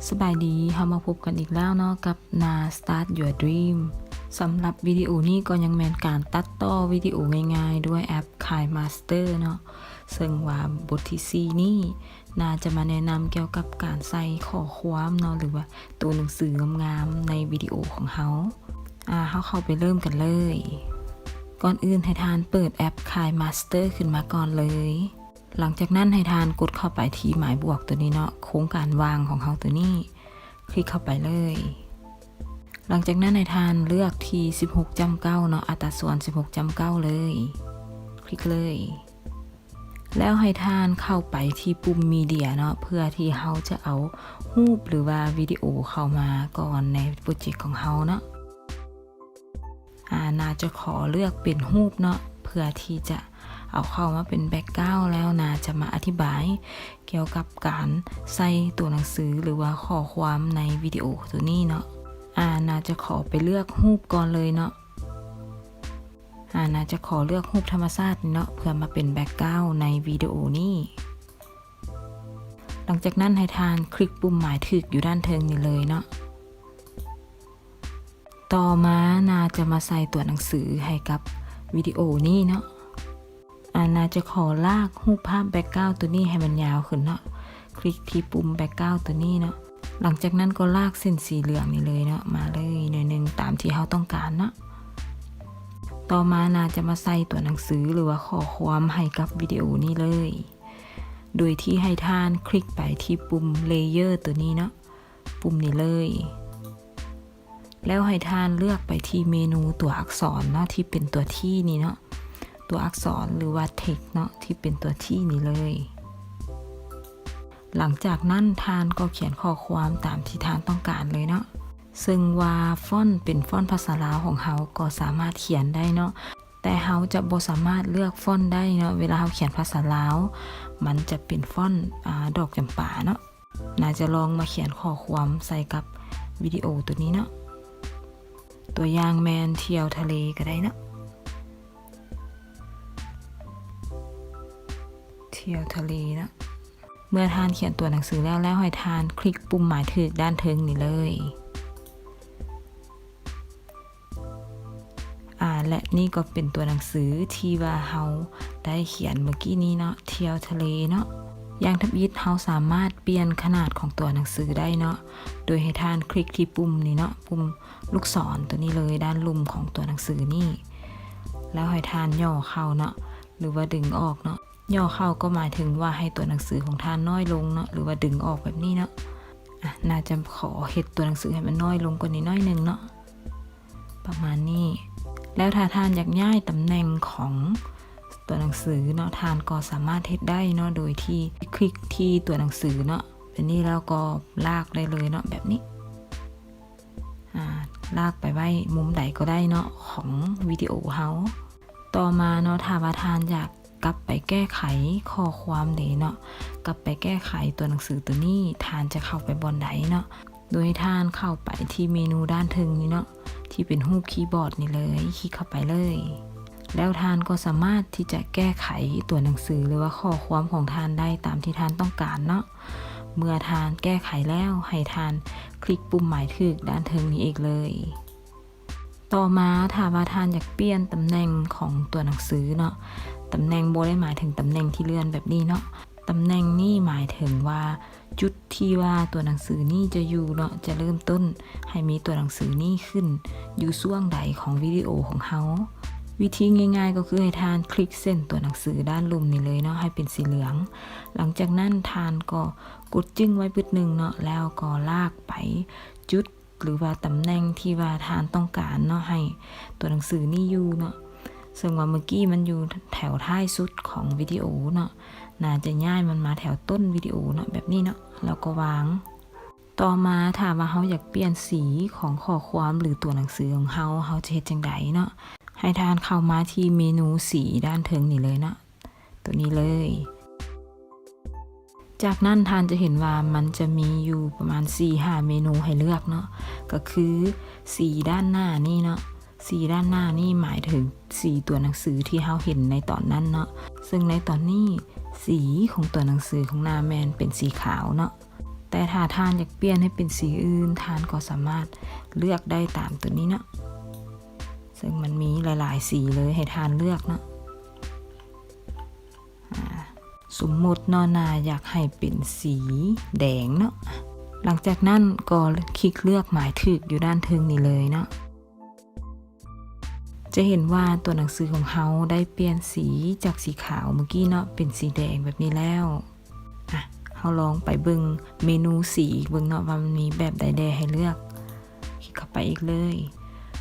สบายดีเฮามาพบกันอีกแล้วเนาะกับนา Start Your Dream สำหรับวิดีโอนี้ก็ยังแม่นการตัดต่อวิดีโอง่ายๆด้วยแอป KineMaster เนาะซึ่งว่าบทที่4นี้นาจะมาแนะนำเกี่ยวกับการใส่ข้อความเนาะหรือว่าตัวหนังสืองามๆในวิดีโอของเฮาเข้าไปเริ่มกันเลยก่อนอื่นให้ทานเปิดแอป KineMaster ขึ้นมาก่อนเลยหลังจากนั้นให้ทานกดเข้าไปที่หมายบวกตัวนี้เนาะโครงการวางของเขาตัวนี้คลิกเข้าไปเลยหลังจากนั้นให้ทานเลือกที่ 16:9 เนาะอัตราส่วน 16:9 เลยคลิกเลยแล้วให้ทานเข้าไปที่ปุ่มมีเดียเนาะเพื่อที่เขาจะเอารูปหรือว่าวิดีโอเข้ามาก่อนในโปรเจกต์ของเขาเนาะน่าจะขอเลือกเป็นรูปเนาะเพื่อที่จะเอาเข้ามาเป็นแบ็คกราวด์แล้วนาจะมาอธิบายเกี่ยวกับการใส่ตัวหนังสือหรือว่าข้อความในวิดีโอตัวนี้เนาะนาจะขอไปเลือกรูปก่อนเลยเนาะนาจะขอเลือกรูปธรรมชาติเนาะเพื่อมาเป็นแบ็คกราวด์ในวิดีโอนี้หลังจากนั้นให้ทานคลิกปุ่มหมายถึกอยู่ด้านเทิงนี่เลยเนาะต่อมานาจะมาใส่ตัวหนังสือให้กับวิดีโอนี้เนาะนาจะขอลากรูปภาพแบ็คกราวด์ตัวนี้ให้มันยาวขึ้นเนาะคลิกที่ปุ่มแบ็คกราวด์ตัวนี้เนาะหลังจากนั้นก็ลากเส้นสีเหลืองนี่เลยเนาะมาเลยหน่อยนึงตามที่เราต้องการเนาะต่อมานาจะมาใส่ตัวหนังสือหรือว่าข้อความให้กับวิดีโอนี้เลยโดยที่ให้ท่านคลิกไปที่ปุ่มเลเยอร์ตัวนี้เนาะปุ่มนี้เลยแล้วให้ท่านเลือกไปที่เมนูตัวอักษรเนาะที่เป็นตัวที่นี่เนาะตัวอักษรหรือว่า text เนาะที่เป็นตัวที่นี่เลยหลังจากนั้นทานก็เขียนข้อความตามที่ทานต้องการเลยเนาะซึ่งว่าฟอนต์เป็นฟอนต์ภาษาลาวของเขาก็สามารถเขียนได้เนาะแต่เขาจะบ่สามารถเลือกฟอนต์ได้เนาะเวลาเขาเขียนภาษาลาวมันจะเป็นฟอนต์ดอกจำปาเนาะน่าจะลองมาเขียนข้อความใส่กับวิดีโอตัวนี้เนาะตัวอย่างแมนเที่ยวทะเลก็ได้เนาะเที่ยวทะเลนะเมื่อทานเขียนตัวหนังสือแล้วให้ทานคลิกปุ่มหมายถึกด้านเทิงนี่เลยและนี่ก็เป็นตัวหนังสือที่ว่าเฮาได้เขียนเมื่อกี้นี้เนาะเที่ยวทะเลเนาะอย่างทับอิฐเฮาสามารถเปลี่ยนขนาดของตัวหนังสือได้เนาะโดยให้ทานคลิกที่ปุ่มนี้เนาะปุ่มลูกศรตัวนี้เลยด้านลุ่มของตัวหนังสือนี่แล้วให้ทานย่อเข้าเนาะหรือว่าดึงออกเนาะย่อเข้าก็หมายถึงว่าให้ตัวหนังสือของท่านน้อยลงเนาะหรือว่าดึงออกแบบนี้เนาะน่าจะขอเฮ็ดตัวหนังสือให้มันน้อยลงกว่านี้น้อยนึงเนาะประมาณนี้แล้วถ้าท่านอยากย้ายตำแหน่งของตัวหนังสือเนาะท่านก็สามารถเฮ็ดได้เนาะโดยที่คลิกที่ตัวหนังสือเนาะเป็นนี้แล้วก็ลากได้เลยเนาะแบบนี้ลากไปไว้มุมใดก็ได้เนาะของวิดีโอเฮาต่อมาเนาะถ้าว่าท่านอยากกลับไปแก้ไขข้อความเนาะกลับไปแก้ไขตัวหนังสือตัวนี้ทานจะเข้าไปบนใดเนาะโดยทานเข้าไปที่เมนูด้านทึงนี้เนาะที่เป็นรูปคีย์บอร์ดนี่เลยคลิกเข้าไปเลยแล้วทานก็สามารถที่จะแก้ไขตัวหนังสือหรือว่าข้อความของทานได้ตามที่ทานต้องการเนาะเมื่อทานแก้ไขแล้วให้ทานคลิกปุ่มหมายถึกด้านทึงนี้อีกเลยต่อมาถ้าว่าทานอยากเปลี่ยนตำแหน่งของตัวหนังสือเนาะตำแหน่งโบได้หมายถึงตำแหน่งที่เลื่อนแบบนี้เนาะตำแหน่งนี้หมายถึงว่าจุดที่ว่าตัวหนังสือนี่จะอยู่เนาะจะเริ่มต้นให้มีตัวหนังสือนี่ขึ้นอยู่ช่วงใดของวิดีโอของเขาวิธีง่ายๆก็คือให้ทานคลิกเส้นตัวหนังสือด้านลุ่มนี่เลยเนาะให้เป็นสีเหลืองหลังจากนั้นทานก็กดจึ้งไว้ปึ๊ดนึงเนาะแล้วก็ลากไปจุดหรือว่าตำแหน่งที่ว่าทานต้องการเนาะให้ตัวหนังสือนี่อยู่เนาะซึ่งว่าเมื่อกี้มันอยู่แถวท้ายสุดของวิดีโอเนาะน่าจะย้ายมันมาแถวต้นวิดีโอเนาะแบบนี้เนาะแล้วก็วางต่อมาถ้าว่าเฮาอยากเปลี่ยนสีของข้อความหรือตัวหนังสือของเฮาจะเฮ็ดจังไดเนาะให้ทานเข้ามาที่เมนูสีด้านเทิงนี่เลยเนาะตัวนี้เลยจากนั้นทานจะเห็นว่ามันจะมีอยู่ประมาณ 4-5 เมนูให้เลือกเนาะก็คือสีด้านหน้านี่เนาะสีด้านหน้านี่หมายถึงสีตัวหนังสือที่เราเห็นในตอนนั้นเนาะซึ่งในตอนนี้สีของตัวหนังสือของนาแมนเป็นสีขาวเนาะ แต่ถ้าท่านอยากเปลี่ยนให้เป็นสีอื่นท่านก็สามารถเลือกได้ตามตัวนี้เนาะซึ่งมันมีหลายๆสีเลยให้ท่านเลือกเนาะสมมตินาอยากให้เป็นสีแดงเนาะหลังจากนั้นก็คลิกเลือกหมายถึกอยู่ด้านทึงนี้เลยเนาะจะเห็นว่าตัวหนังสือของเขาได้เปลี่ยนสีจากสีขาวเมื่อกี้เนาะเป็นสีแดงแบบนี้แล้วเราลองไปเบิ่งเมนูสีเบิ่งเนาะว่ามันมีแบบใดๆให้เลือกคลิกเข้าไปอีกเลย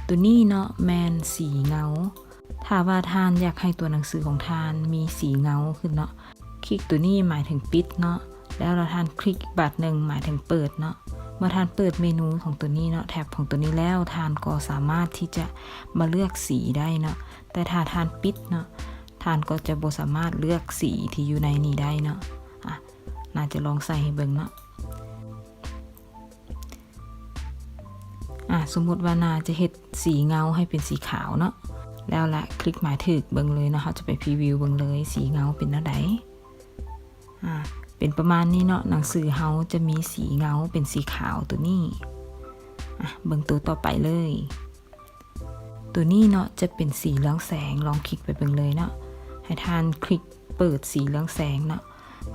ตัวนี้เนาะแมนสีเงาถ้าว่าท่านอยากให้ตัวหนังสือของท่านมีสีเงาขึ้นเนาะคลิกตัวนี้หมายถึงปิดเนาะแล้วเราท่านคลิกอีกบัตรหนึ่งหมายถึงเปิดเนาะเมื่อท่านเปิดเมนูของตัวนี้เนาะแท็บของตัวนี้แล้วท่านก็สามารถที่จะมาเลือกสีได้เนาะแต่ถ้าท่านปิดเนาะท่านก็จะบ่สามารถเลือกสีที่อยู่ในนี้ได้เนาะน่าจะลองใส่ให้เบิ่งเนาะสมมติว่านาจะเฮ็ดสีเงาให้เป็นสีขาวเนาะแล้วละคลิกหมายถึกเบิ่งเลยนะเขาจะไปพรีวิวเบิ่งเลยสีเงาเป็นแนวใดเป็นประมาณนี้เนาะหนังสือเฮาจะมีสีเงาเป็นสีขาวตัวนี้เบิ่งตัวต่อไปเลยตัวนี้เนาะจะเป็นสีเรืองแสงลองคลิกไปเบิ่งเลยเนาะให้ท่านคลิกเปิดสีเรืองแสงเนาะ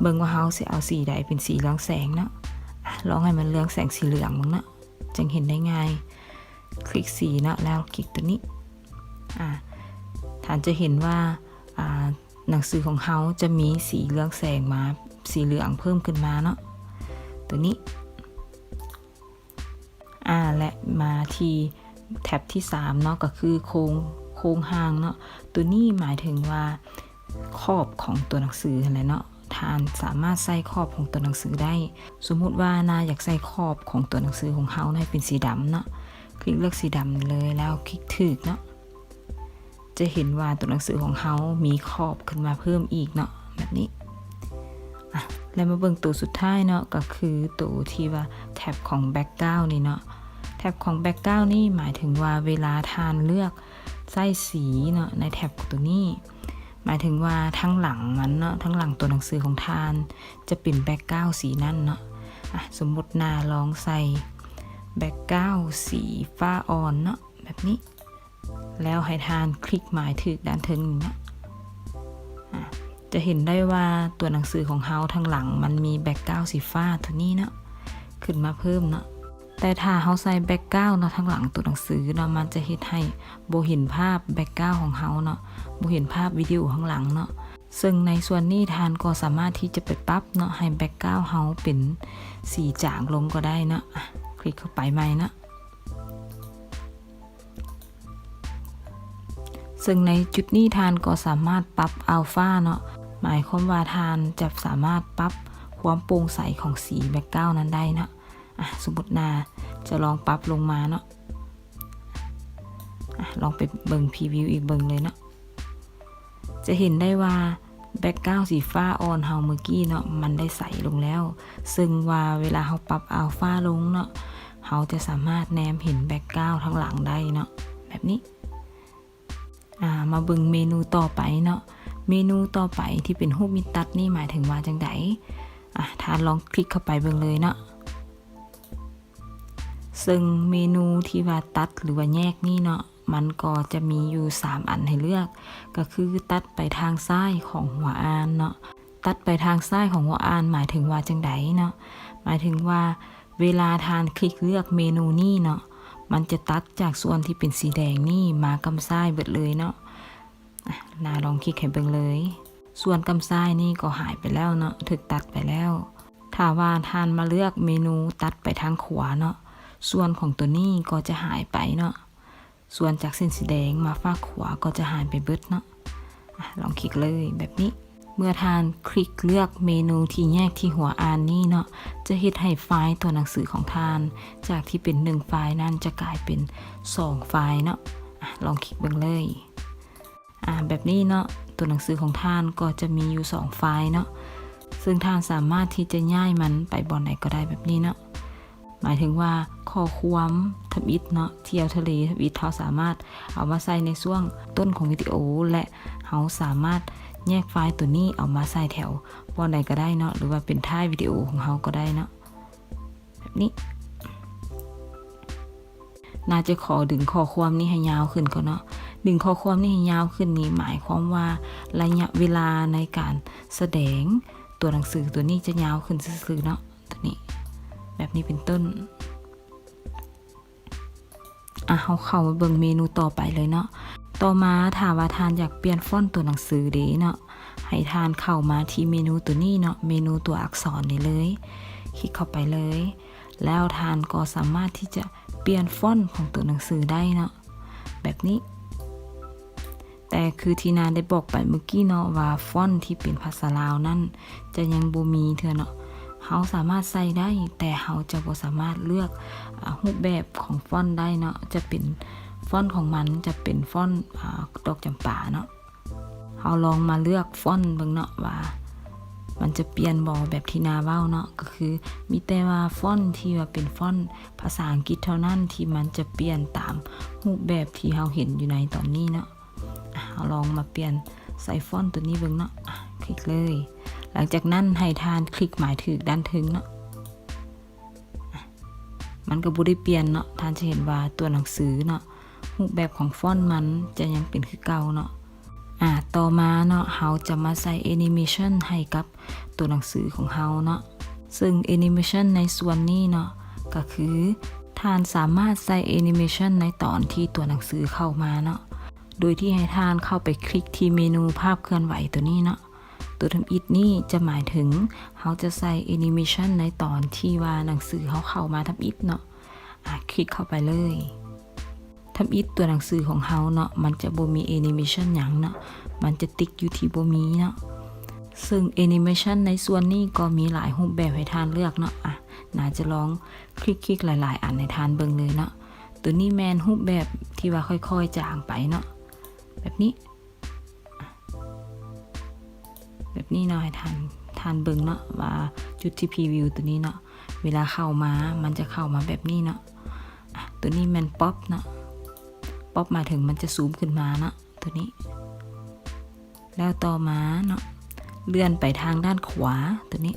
เบิ่งว่าเฮาสิเอาสีใดเป็นสีเรืองแสงเนาะลองให้มันเรืองแสงสีเหลืองมั้งเนาะจึงเห็นได้ง่ายคลิกสีเนาะแล้วคลิกตัวนี้ท่านจะเห็นว่าหนังสือของเฮาจะมีสีเรืองแสงมาสีเหลืองเพิ่มขึ้นมาเนาะตัวนี้และมาที่แท็บที่3เนาะก็คือโครงหางเนาะตัวนี้หมายถึงว่าขอบของตัวหนังสืออะไรเนาะท่านสามารถใส่ขอบของตัวหนังสือได้สมมุติว่านาอยากใส่ขอบของตัวหนังสือของเฮาให้เป็นสีดำเนาะคลิกเลือกสีดำเลยแล้วคลิกถึกเนาะจะเห็นว่าตัวหนังสือของเฮามีขอบขึ้นมาเพิ่มอีกเนาะแบบนี้แล้วมาเบิ่งตัวสุดท้ายเนาะก็คือตัวที่ว่าแท็บของแบ็คกราวด์นี่เนาะแท็บของแบ็คกราวด์นี่หมายถึงว่าเวลาท่านเลือกใส่สีเนาะในแท็บตัวนี้หมายถึงว่าทั้งหลังมันเนาะทั้งหลังตัวหนังสือของท่านจะเป็นแบ็คกราวด์สีนั่นเนาะสมมตินาลองใส่แบ็คกราวด์สีฟ้าอ่อนเนาะแบบนี้แล้วให้ท่านคลิกหมายถึกด้านทึงนี่นะจะเห็นได้ว่าตัวหนังสือของเฮาทั้งหลังมันมีแบ็คกราวด์สีฟ้าตัวนี้เนาะขึ้นมาเพิ่มเนาะแต่ถ้าเฮาใส่แบ็คกราวด์เนาะทั้งหลังตัวหนังสือเนาะมันจะเฮ็ดให้บ่เห็นภาพแบ็คกราวด์ของเฮาเนาะบ่เห็นภาพวิดีโอข้างหลังเนาะซึ่งในส่วนนี้ท่านก็สามารถที่จะไปปรับเนาะให้แบ็คกราวด์เฮาเป็นสีจางลงก็ได้เนาะคลิกเข้าไปใหม่เนาะซึ่งในจุดนี้ท่านก็สามารถปรับอัลฟาเนาะหมายความว่าท่านจะสามารถปรับความโปร่งใสของสีแบ็คกราวด์นั้นได้นะสมมตินาจะลองปรับลงมาเนาะลองไปเบิ่งพรีวิวอีกเบิ่งเลยเนาะจะเห็นได้ว่าแบ็คกราวด์สีฟ้าอ่อนเฮาเมื่อกี้เนาะมันได้ใสลงแล้วซึ่งว่าเวลาเฮาปรับอัลฟาลงเนาะเฮาจะสามารถแนมเห็นแบ็คกราวด์ทั้งหลังได้เนาะแบบนี้มาเบิ่งเมนูต่อไปเนาะเมนูต่อไปที่เป็นรูปมิตัดนี่หมายถึงว่าจังไดท่านลองคลิกเข้าไปเบิ่งเลยเนาะซึ่งเมนูที่ว่าตัดหรือว่าแยกนี่เนาะมันก็จะมีอยู่3อันให้เลือกก็คือตัดไปทางซ้ายของหัวอ่านเนาะตัดไปทางซ้ายของหัวอ่านหมายถึงว่าจังไดเนาะหมายถึงว่าเวลาท่านคลิกเลือกเมนูนี่เนาะมันจะตัดจากส่วนที่เป็นสีแดงนี่มากำซ้ายเบิดเลยเนาะนาลองคลิกให้เบิ่งเลยส่วนกำซ้ายนี่ก็หายไปแล้วเนาะถูกตัดไปแล้วถ้าว่าท่านมาเลือกเมนูตัดไปทางขวาเนาะส่วนของตัวนี้ก็จะหายไปเนาะส่วนจากเส้นสีแดงมาฝั่งขวาก็จะหายไปเบิดเนาะลองคลิกเลยแบบนี้เมื่อท่านคลิกเลือกเมนูที่แยกที่หัวอ่านนี่เนาะจะเฮ็ดให้ไฟล์ตัวหนังสือของท่านจากที่เป็น1ไฟล์นั้นจะกลายเป็น2ไฟล์เนาะลองคลิกเบิ่งเลยแบบนี้เนาะตัวหนังสือของท่านก็จะมีอยู่2ไฟล์เนาะซึ่งท่านสามารถที่จะย้ายมันไปบอนไหนก็ได้แบบนี้เนาะหมายถึงว่าข้อความทวิตเนาะเที่ยวทะเลทวิตเราสามารถเอามาใส่ในช่วงต้นของวิดีโอและเราสามารถแยกไฟล์ตัวนี้เอามาใส่แถวบอนไหนก็ได้เนาะหรือว่าเป็นท้ายวิดีโอของเราก็ได้เนาะ นี้น่าจะขอดึงข้อความนี้ให้ยาวขึ้นก่อนเนาะดึงข้อความนี้ให้ยาวขึ้นนี้หมายความว่าระยะเวลาในการแสดงตัวหนังสือตัวนี้จะยาวขึ้นซื่อๆเนาะตัวนี้แบบนี้เป็นต้นเขาเข้ามาเบิ่งเมนูต่อไปเลยเนาะต่อมาถ้าว่าทานอยากเปลี่ยนฟอนต์ตัวหนังสือเด้เนาะให้ทานเข้ามาที่เมนูตัวนี้เนาะเมนูตัวอักษรนี่เลยคลิกเข้าไปเลยแล้วทานก็สามารถที่จะเปลี่ยนฟอนต์ของตัวหนังสือได้เนาะแบบนี้แต่คือที่นาได้บอกไปเมื่อกี้เนาะว่าฟอนต์ที่เป็นภาษาลาวนั่นจะยังบ่มีเถอะเนาะเขาสามารถใส่ได้แต่เขาจะบ่สามารถเลือกรูปแบบของฟอนต์ได้เนาะจะเป็นฟอนต์ของมันจะเป็นฟอนต์ดอกจำปาเนาะเขาลองมาเลือกฟอนต์เบิ่งเนาะว่ามันจะเปลี่ยนบ่แบบที่นาเว้าเนาะก็คือมีแต่ว่าฟอนต์ที่ว่าเป็นฟอนต์ภาษาอังกฤษเท่านั้นที่มันจะเปลี่ยนตามรูปแบบที่เราเห็นอยู่ในตอนนี้เนาะเราลองมาเปลี่ยนใส่ฟอนต์ตัวนี้เบิ่งเนาะคลิกเลยหลังจากนั้นให้ทานคลิกหมายถึงด้านถึงเนาะมันก็บ่ได้เปลี่ยนเนาะทานจะเห็นว่าตัวหนังสือเนาะรูปแบบของฟอนต์มันจะยังเป็นคือเก่าเนาะต่อมาเนาะเราจะมาใส่แอนิเมชันให้กับตัวหนังสือของเราเนาะซึ่งแอนิเมชันในส่วนนี้เนาะก็คือท่านสามารถใส่แอนิเมชันในตอนที่ตัวหนังสือเข้ามาเนาะโดยที่ให้ท่านเข้าไปคลิกที่เมนูภาพเคลื่อนไหวตัวนี้เนาะตัวทำอิฐนี่จะหมายถึงเขาจะใส่แอนิเมชันในตอนที่ว่าหนังสือเขาเข้ามาทำอิฐเนาะคลิกเข้าไปเลยทำอิฐตัวหนังสือของเขาเนาะมันจะบ่มีแอนิเมชันหยังเนาะมันจะติ๊กอยู่ที่บ่มีเนาะซึ่งแอนิเมชันในส่วนนี้ก็มีหลายรูปแบบให้ทานเลือกเนาะน่าจะลองคลิกหลายๆอันให้ทานเบิ่งเลยเนาะตัวนี้แมนรูปแบบที่ว่าค่อยๆจางไปเนาะแบบนี้เนาะให้ทานเบิ่งเนาะว่าจุดที่พรีวิวตัวนี้เนาะเวลาเข้ามามันจะเข้ามาแบบนี้เนาะตัวนี้แมนป๊อปเนาะป๊อปมาถึงมันจะซูมขึ้นมาเนาะตัวนี้แล้วต่อมาเนาะเลื่อนไปทางด้านขวาตัวนี้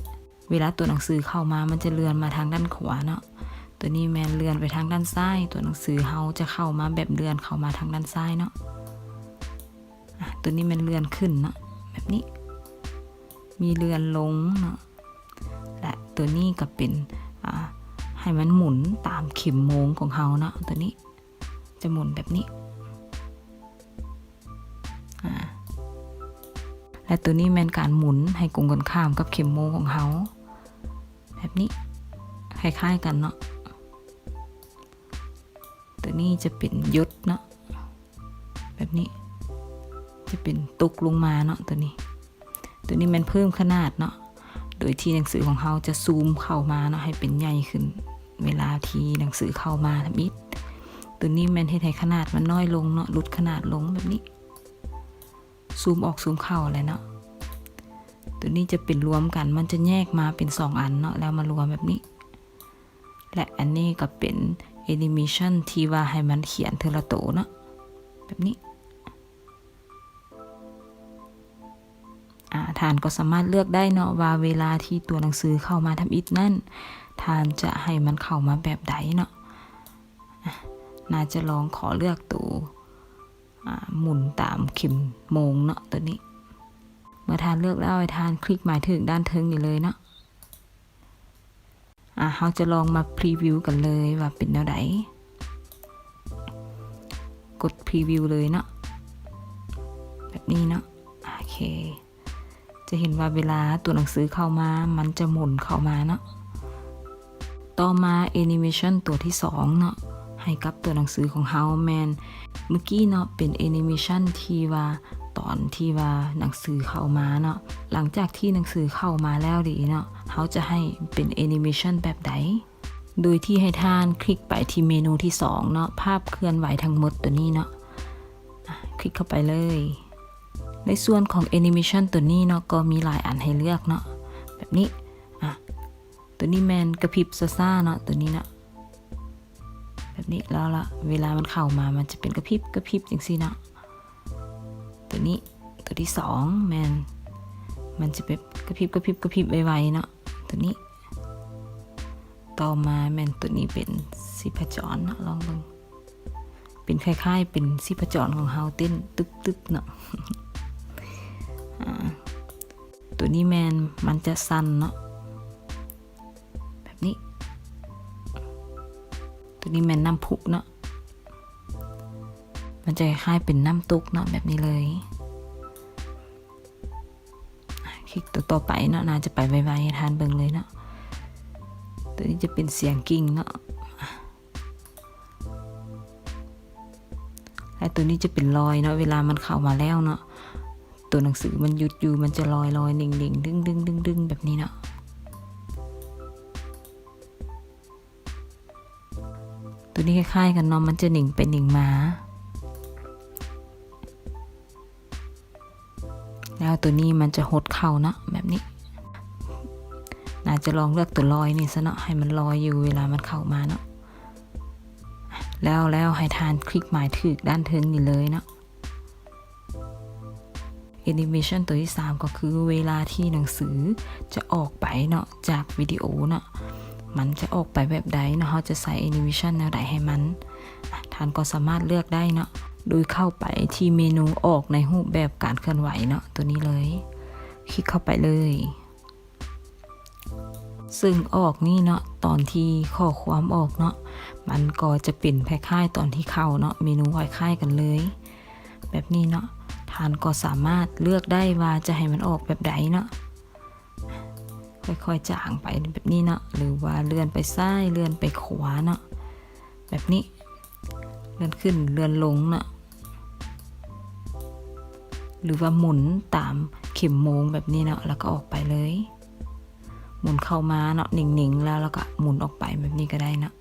เวลาตัวหนังสือเข้ามามันจะเลื่อนมาทางด้านขวาเนาะตัวนี้แมนเลื่อนไปทางด้านซ้ายตัวหนังสือเฮาจะเข้ามาแบบเลื่อนเข้ามาทางด้านซ้ายเนาะตัวนี้แมนเลื่อนขึ้นเนาะแบบนี้มีเลื่อนลงเนาะและตัวนี้ก็เป็นให้มันหมุนตามเข็มโมงของเฮาเนาะตัวนี้จะหมุนแบบนี้และตัวนี้แม่นการหมุนให้กงกันข้ามกับเข็มโมงของเฮาแบบนี้คล้ายๆกันเนาะตัวนี้จะเป็นยศเนาะแบบนี้จะเป็นตกลงมาเนาะตัวนี้แม่นเพิ่มขนาดเนาะโดยที่หนังสือของเฮาจะซูมเข้ามาเนาะให้เป็นใหญ่ขึ้นเวลาที่หนังสือเข้ามาทำอิฐตัวนี้แม่นเฮ็ดให้ขนาดมันน้อยลงเนาะลดขนาดลงแบบนี้ซูมออกซูมเข้าอะไรเนาะตัวนี้จะเป็นรวมกันมันจะแยกมาเป็น2อันเนาะแล้วมารวมแบบนี้และอันนี้ก็เป็นแอนิเมชันที่ว่าให้มันเขียนเทละโตเนาะแบบนี้ทานก็สามารถเลือกได้เนาะว่าเวลาที่ตัวหนังสือเข้ามาทำอิฐนั่นทานจะให้มันเข้ามาแบบใดเนาะน่าจะลองขอเลือกตัวหมุนตามเข็มโมงเนาะตัวนี้เมื่อทานเลือกแล้วให้ทานคลิกหมายถึงด้านเทิงนี่เลยเนาะเราจะลองมาพรีวิวกันเลยว่าเป็นแนวไหนกดพรีวิวเลยเนาะแบบนี้เนาะโอเคจะเห็นว่าเวลาตัวหนังสือเข้ามามันจะหมุนเข้ามาเนาะต่อมาแอนิเมชันตัวที่2เนาะให้กับตัวหนังสือของเฮาแมนเมื่อกี้เนาะเป็นแอนิเมชันที่ว่าตอนที่ว่าหนังสือเข้ามาเนาะหลังจากที่หนังสือเข้ามาแล้วดีเนาะเขาจะให้เป็นแอนิเมชันแบบใดโดยที่ให้ท่านคลิกไปที่เมนูที่2เนาะภาพเคลื่อนไหวทั้งหมดตัวนี้เนาะคลิกเข้าไปเลยในส่วนของแอนิเมชันตัวนี้เนาะก็มีหลายอันให้เลือกเนาะแบบนี้ตัวนี้แมนกระพริบซ่าๆเนาะตัวนี้เนาะแบบนี้แล้วละเวลามันเข้ามามันจะเป็นกระพริบจังซี่เนาะตัวนี้ตัวที่2แมนมันจะเป็นกระพริบไวๆเนาะตัวนี้ ต่อมาแม่นตัวนี้เป็นชีพจรเนาะลองเบิ่งเป็นคล้ายๆเป็นชีพจรของเฮาเต้นตึกๆเนาะ ตัวนี้แมนมันจะสั่นเนาะแบบนี้ตัวนี้แมนน้ำพุเนาะมันจะคล้ายเป็นน้ำตุกเนาะแบบนี้เลยคลิกตัวต่อไปเนาะน่าจะไปไวๆทานเบิ่งเลยเนาะตัวนี้จะเป็นเสียงกิ่งเนาะและตัวนี้จะเป็นรอยเนาะเวลามันเข้ามาแล้วเนาะตัวหนังสือมันหยุดอยู่มันจะลอยๆดิ่งๆดึงแบบนี้เนาะตัวนี้คล้ายๆกันเนาะมันจะหนิ่งไปหนิ่งมาแล้วตัวนี้มันจะหดเข่าเนาะแบบนี้น่าจะลองเลือกตัวลอยนี่ซะเนาะให้มันลอยอยู่เวลามันเข้ามาเนาะแล้วให้ทานคลิกหมายถึกด้านเทิงนี่เลยเนาะAnimation ตัวที่3ก็คือเวลาที่หนังสือจะออกไปเนาะจากวิดีโอเนาะมันจะออกไปแบบใดเนาะเราจะใส่ Animation แนวใดให้มันท่านก็สามารถเลือกได้เนาะโดยเข้าไปที่เมนูออกในรูปแบบการเคลื่อนไหวเนาะตัวนี้เลยคลิกเข้าไปเลยซึ่งออกนี่เนาะตอนที่ข้อความออกเนาะมันก็จะเป็นคล้ายๆตอนที่เข้าเนาะเมนูคล้ายๆกันเลยแบบนี้เนาะท่านก็สามารถเลือกได้ว่าจะให้มันออกแบบใดเนาะค่อยๆจางไปแบบนี้เนาะหรือว่าเลื่อนไปซ้ายเลื่อนไปขวาเนาะแบบนี้เลื่อนขึ้นเลื่อนลงเนาะหรือว่าหมุนตามเข็มโมงแบบนี้เนาะแล้วก็ออกไปเลยหมุนเข้ามาเนาะหนิ่งๆแล้วก็หมุนออกไปแบบนี้ก็ได้เนาะ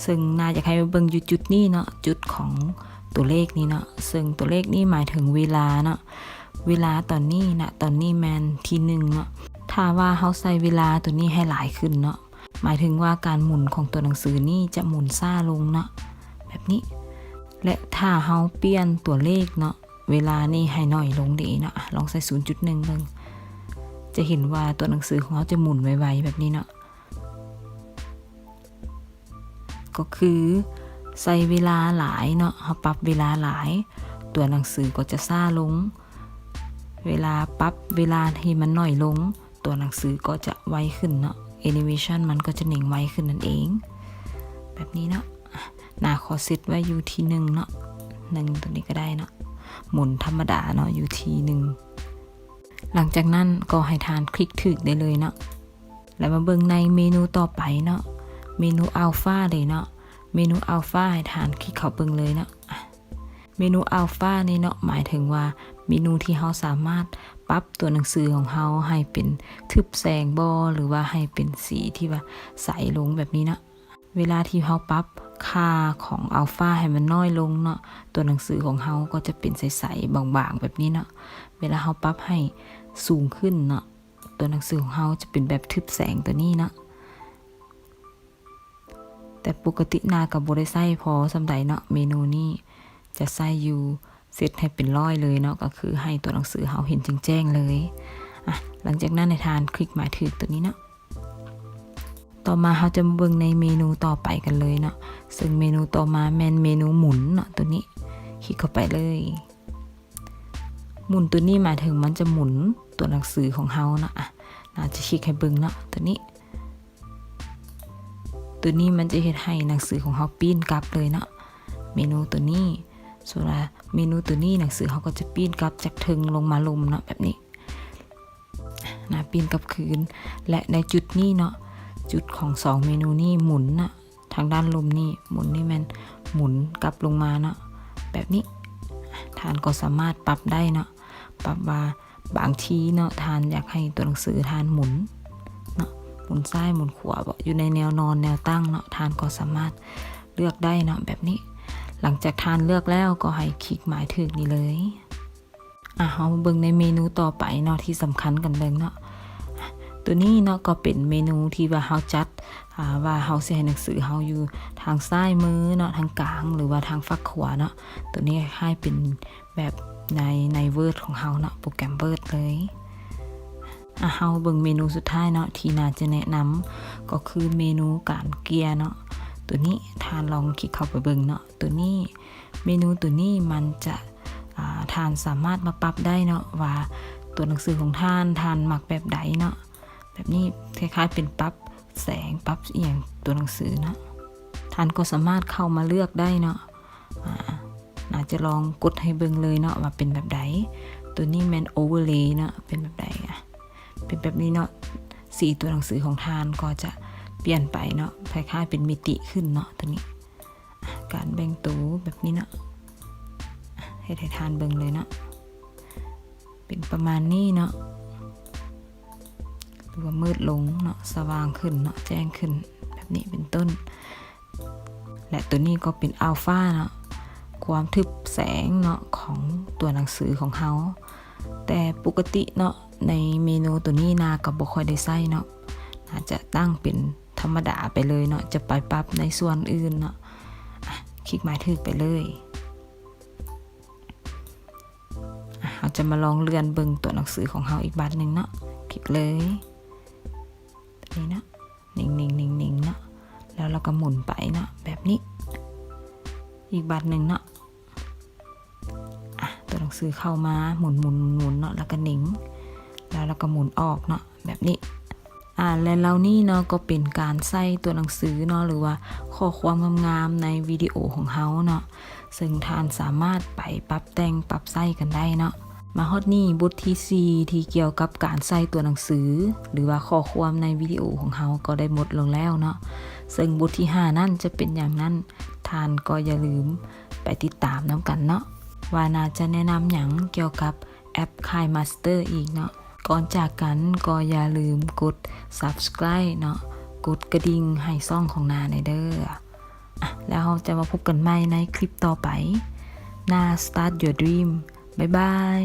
ซึ่งน่าจะให้เบิ่งอยู่จุดนี้เนาะจุดของตัวเลขนี้เนาะซึ่งตัวเลขนี้หมายถึงเวลาเนาะเวลาตอนนี้นะตอนนี้แมนที่1เนาะถ้าว่าเฮาใส่เวลาตัวนี้ให้หลายขึ้นเนาะหมายถึงว่าการหมุนของตัวหนังสือนี่จะหมุนช้าลงเนาะแบบนี้และถ้าเฮาเปลี่ยนตัวเลขเนาะเวลานี่ให้น้อยลงดีเนาะลองใส่ 0.1 เบิ่งจะเห็นว่าตัวหนังสือของเราจะหมุนไวๆแบบนี้เนาะก็คือใส่เวลาหลายเนาะเขาปรับเวลาหลายตัวหนังสือก็จะช้าลงเวลาปรับเวลาที่มันน้อยลงตัวหนังสือก็จะไวขึ้นเนาะ Animation มันก็จะหนิ่งไวขึ้นนั่นเองแบบนี้เนาะหน้าขอเซตไว้อยู่ที่1เนาะ1ตัวนี้ก็ได้เนาะหมุนธรรมดาเนาะอยู่ที่1หลังจากนั้นก็ให้ทานคลิกถึกได้เลยเนาะแล้วมาเบิ่งในเมนูต่อไปเนาะเมนูอัลฟาเลยเนาะเมนูอัลฟาให้ทานคลิกเข้าเบิ่งเลยเนาะเมนูอัลฟานี่เนาะหมายถึงว่าเมนูที่เราสามารถปรับตัวหนังสือของเราให้เป็นทึบแสงบ่หรือว่าให้เป็นสีที่ว่าใสลงแบบนี้เนาะเวลาที่เราปรับค่าของอัลฟาให้มันน้อยลงเนาะตัวหนังสือของเราก็จะเป็นใสๆบางๆแบบนี้เนาะเวลาเราปรับให้สูงขึ้นเนาะตัวหนังสือของเราจะเป็นแบบทึบแสงตัวนี้เนาะแต่ปกตินากับบ่ได้ใส่พอสำใดเนาะเมนูนี้จะใส่อยู่เซตให้เป็น100เลยเนาะก็คือให้ตัวหนังสือเฮาเห็นแจ้งๆเลยหลังจากนั้นในทานคลิกหมายถึกตัวนี้เนาะต่อมาเฮาจะมาเบิ่งในเมนูต่อไปกันเลยเนาะซึ่งเมนูต่อมาแม่นเมนูหมุนเนาะตัวนี้คลิกเข้าไปเลยหมุนตัวนี้หมายถึงมันจะหมุนตัวหนังสือของเฮาเนาะน่าจะคลิกให้เบิ่งเนาะตัวนี้มันจะเฮ็ดให้หนังสือของเฮาปีนกลับเลยเนาะเมนูตัวนี้ส่วนเมนูตัวนี้หนังสือเฮาก็จะปีนกลับจากถึงลงมาลมเนาะแบบนี้นะปีนกลับคืนและในจุดนี้เนาะจุดของ2เมนูนี้หมุนนะทางด้านลมนี่หมุนนี่มันหมุนกลับลงมาเนาะแบบนี้ทานก็สามารถปรับได้เนาะปรับว่าบางทีเนาะทานอยากให้ตัวหนังสือทานหมุนเนาะหมุนซ้ายหมุนขวาอยู่ในแนวนอนแนวตั้งเนาะทานก็สามารถเลือกได้เนาะแบบนี้หลังจากทานเลือกแล้วก็ให้คลิกหมายถึกนี่เลยเฮาเบิ่งในเมนูต่อไปเนาะที่สำคัญกันเบิ่งเนาะตัวนี้เนาะก็เป็นเมนูที่ว่าเฮาจัดว่าเฮาสิให้หนังสือเฮาอยู่ทางซ้ายมือเนาะทางกลางหรือว่าทางฝั่งขวาเนาะตัวนี้คล้ายเป็นแบบใน Word ของเฮาเนาะโปรแกรม Word เลย เฮาเบิ่งเมนูสุดท้ายเนาะที่น่าจะแนะนำก็คือเมนูการเกลียเนาะตัวนี้ทานลองคลิกเข้าไปเบิ่งเนาะตัวนี้เมนูตัวนี้มันจะทานสามารถมาปรับได้เนาะว่าตัวหนังสือของท่านมักแบบใดเนาะแบบนี้คล้ายๆเป็นปรับแสงปรับเอียงตัวหนังสือเนาะท่านก็สามารถเข้ามาเลือกได้เนาะน่าจะลองกดให้เบิ่งเลยเนาะว่าเป็นแบบใดตัวนี้แมนโอเวอร์เลย์เนาะเป็นแบบใดเป็นแบบนี้เนาะสีตัวหนังสือของท่านก็จะเปลี่ยนไปเนาะคล้ายๆเป็นมิติขึ้นเนาะตัวนี้การแบ่งตัวแบบนี้เนาะให้ทานเบิ่งเลยเนาะเป็นประมาณนี้เนาะตัวมืดลงเนาะสว่างขึ้นเนาะแจ้งขึ้นแบบนี้เป็นต้นและตัวนี้ก็เป็นอัลฟาเนาะความทึบแสงเนาะของตัวหนังสือของเฮาแต่ปกติเนาะในเมนูตัวนี้นาก็บ่ค่อยได้ใส่เนาะน่าจะตั้งเป็นธรรมดาไปเลยเนาะจะไปปรับในส่วนอื่นเนาะคลิกหมายถึกไปเลยเราจะมาลองเลื่อนเบิ่งตัวหนังสือของเฮาอีกบัดนึงเนาะคลิกเลยนี่นะนิ่งๆๆๆเนาะแล้วเราก็หมุนไปเนาะแบบนี้อีกบัดนึงเนาะตัวหนังสือเข้ามาหมุนเนาะแล้วก็นิ่งแล้วเราก็หมุนออกเนาะแบบนี้และแล้วนี่เนาะก็เป็นการใส่ตัวหนังสือเนาะหรือว่าข้อความงามๆในวิดีโอของเฮาเนาะซึ่งท่านสามารถไปปรับแต่งปรับใส่กันได้เนาะมาฮอดนี่บทที่4ที่เกี่ยวกับการใส่ตัวหนังสือหรือว่าข้อความในวิดีโอของเฮาก็ได้หมดลงแล้วเนาะซึ่งบทที่5นั่นจะเป็นอย่างนั้นท่านก็อย่าลืมไปติดตามน้ำกันเนาะว่าน่าจะแนะนำหยังเกี่ยวกับแอป KineMaster อีกเนาะก่อนจากกันก็อย่าลืมกด Subscribe เนาะกดกระดิ่งให้ช่องของนาในเด้อแล้วเราจะมาพบกันใหม่ในคลิปต่อไปนา Start Your Dream บ๊ายบาย